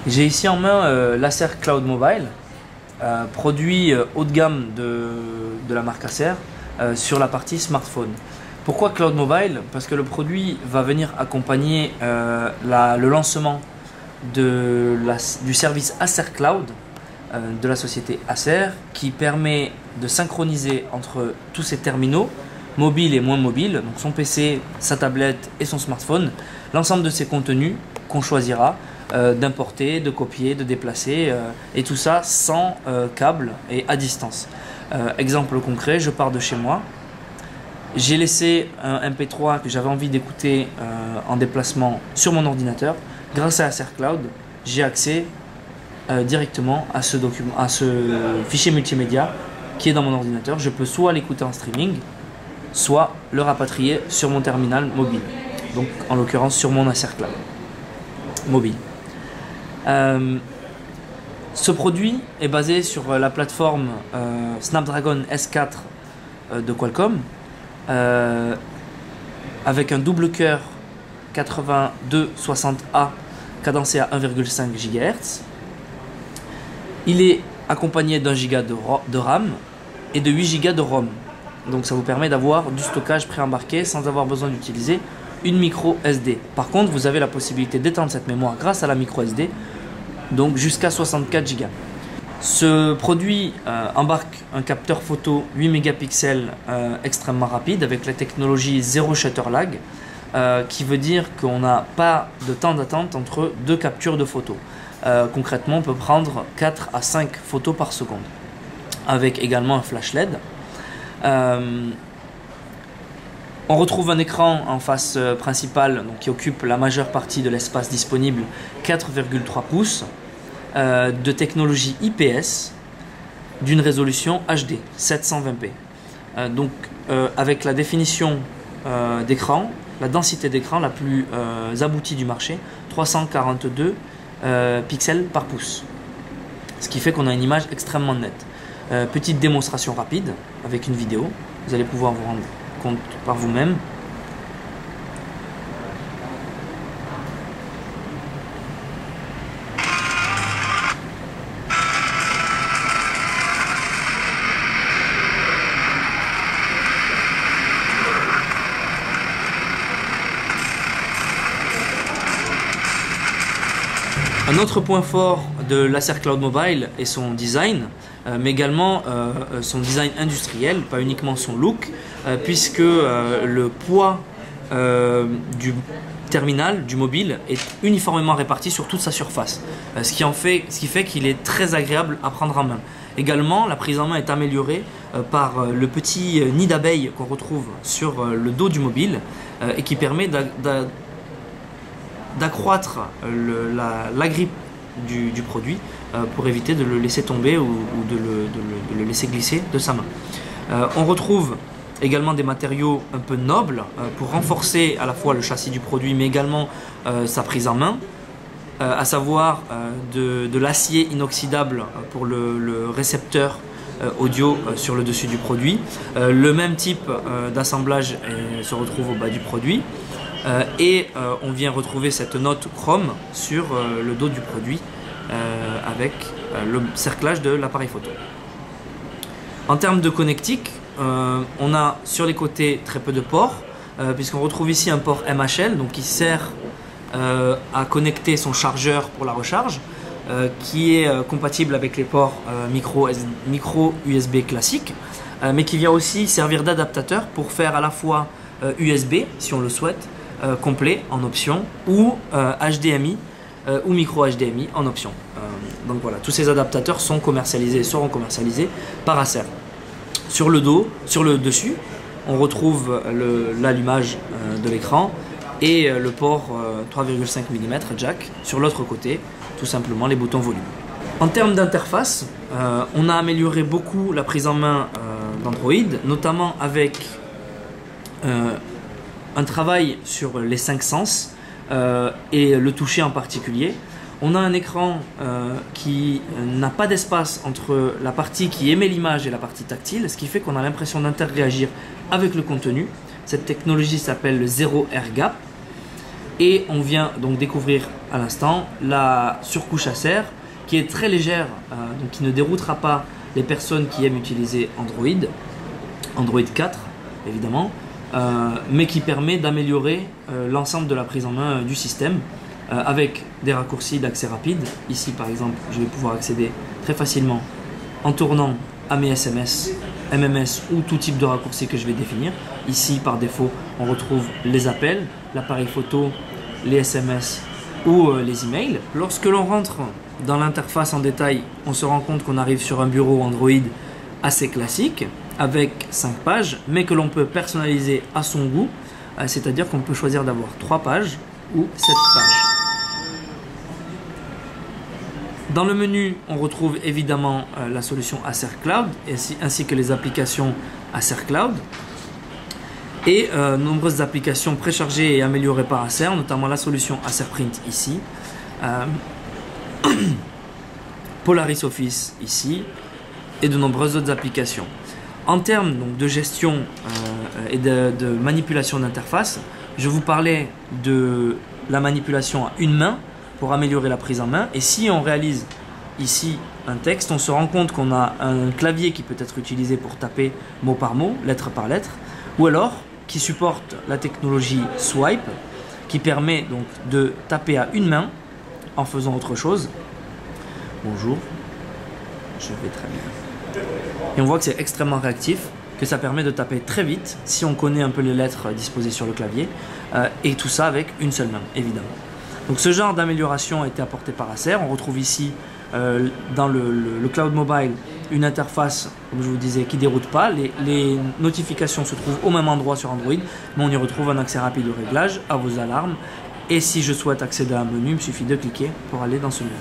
J'ai ici en main l'Acer Cloud Mobile, produit haut de gamme de la marque Acer sur la partie smartphone. Pourquoi Cloud Mobile? Parce que le produit va venir accompagner le lancement du service Acer Cloud de la société Acer, qui permet de synchroniser entre tous ces terminaux, mobiles et moins mobiles, donc son PC, sa tablette et son smartphone, l'ensemble de ces contenus qu'on choisira d'importer, de copier, de déplacer, et tout ça sans câble et à distance. Exemple concret, je pars de chez moi, j'ai laissé un MP3 que j'avais envie d'écouter en déplacement sur mon ordinateur. Grâce à Acer Cloud, j'ai accès directement à ce fichier multimédia qui est dans mon ordinateur. Je peux soit l'écouter en streaming, soit le rapatrier sur mon terminal mobile, donc en l'occurrence sur mon Acer Cloud mobile. Ce produit est basé sur la plateforme Snapdragon S4 de Qualcomm, avec un double cœur 8260A cadencé à 1,5 GHz. Il est accompagné d'1 Go de RAM et de 8 Go de ROM. Donc ça vous permet d'avoir du stockage préembarqué sans avoir besoin d'utiliser une micro SD. Par contre, vous avez la possibilité d'étendre cette mémoire grâce à la micro SD, donc jusqu'à 64 Go. Ce produit embarque un capteur photo 8 mégapixels extrêmement rapide avec la technologie Zero Shutter Lag, qui veut dire qu'on n'a pas de temps d'attente entre deux captures de photos. Concrètement, on peut prendre 4 à 5 photos par seconde, avec également un flash LED. On retrouve un écran en face principale, donc, qui occupe la majeure partie de l'espace disponible, 4,3 pouces, de technologie IPS, d'une résolution HD 720p. Avec la définition d'écran, la densité d'écran la plus aboutie du marché, 342 pixels par pouce, ce qui fait qu'on a une image extrêmement nette. Petite démonstration rapide avec une vidéo, vous allez pouvoir vous rendre compte par vous-même. Un autre point fort de l'Acer Cloud Mobile est son design, mais également son design industriel, pas uniquement son look, puisque le poids du terminal, du mobile, est uniformément réparti sur toute sa surface, ce qui fait qu'il est très agréable à prendre en main. Également, la prise en main est améliorée par le petit nid d'abeille qu'on retrouve sur le dos du mobile et qui permet d'accroître la grippe du produit pour éviter de le laisser tomber ou de le laisser glisser de sa main. On retrouve également des matériaux un peu nobles pour renforcer à la fois le châssis du produit mais également sa prise en main, à savoir de l'acier inoxydable pour le récepteur audio sur le dessus du produit. Le même type d'assemblage se retrouve au bas du produit. On vient retrouver cette note chrome sur le dos du produit avec le cerclage de l'appareil photo. En termes de connectique, on a sur les côtés très peu de ports, puisqu'on retrouve ici un port MHL, donc qui sert à connecter son chargeur pour la recharge, qui est compatible avec les ports micro USB classiques, mais qui vient aussi servir d'adaptateur pour faire à la fois USB si on le souhaite, complet en option, ou HDMI ou micro HDMI en option. Donc voilà, tous ces adaptateurs seront commercialisés par Acer. Sur le dessus, on retrouve l'allumage de l'écran et le port 3,5 mm jack. Sur l'autre côté, tout simplement les boutons volume. En termes d'interface, on a amélioré beaucoup la prise en main d'Android, notamment avec un travail sur les 5 sens et le toucher en particulier. On a un écran qui n'a pas d'espace entre la partie qui émet l'image et la partie tactile, ce qui fait qu'on a l'impression d'interréagir avec le contenu. Cette technologie s'appelle le Zero Air Gap. Et on vient donc découvrir à l'instant la surcouche Acer qui est très légère, donc qui ne déroutera pas les personnes qui aiment utiliser Android 4 évidemment, mais qui permet d'améliorer l'ensemble de la prise en main du système avec des raccourcis d'accès rapide. Ici par exemple, je vais pouvoir accéder très facilement en tournant à mes SMS, MMS ou tout type de raccourci que je vais définir. Ici par défaut, on retrouve les appels, l'appareil photo, les SMS ou les emails. Lorsque l'on rentre dans l'interface en détail, on se rend compte qu'on arrive sur un bureau Android assez classique avec 5 pages, mais que l'on peut personnaliser à son goût, c'est-à-dire qu'on peut choisir d'avoir 3 pages ou 7 pages. Dans le menu, on retrouve évidemment la solution Acer Cloud ainsi que les applications Acer Cloud et nombreuses applications préchargées et améliorées par Acer, notamment la solution Acer Print ici, Polaris Office ici et de nombreuses autres applications. En termes donc, de gestion et de manipulation d'interface, je vous parlais de la manipulation à une main pour améliorer la prise en main. Et si on réalise ici un texte, on se rend compte qu'on a un clavier qui peut être utilisé pour taper mot par mot, lettre par lettre, ou alors qui supporte la technologie Swipe, qui permet donc de taper à une main en faisant autre chose. Bonjour, je vais très bien. Et on voit que c'est extrêmement réactif, que ça permet de taper très vite si on connaît un peu les lettres disposées sur le clavier, et tout ça avec une seule main, évidemment. Donc ce genre d'amélioration a été apporté par Acer. On retrouve ici dans le Cloud Mobile une interface, comme je vous disais, qui ne déroute pas. Les notifications se trouvent au même endroit sur Android, mais on y retrouve un accès rapide au réglage, à vos alarmes. Et si je souhaite accéder à un menu, il me suffit de cliquer pour aller dans ce menu.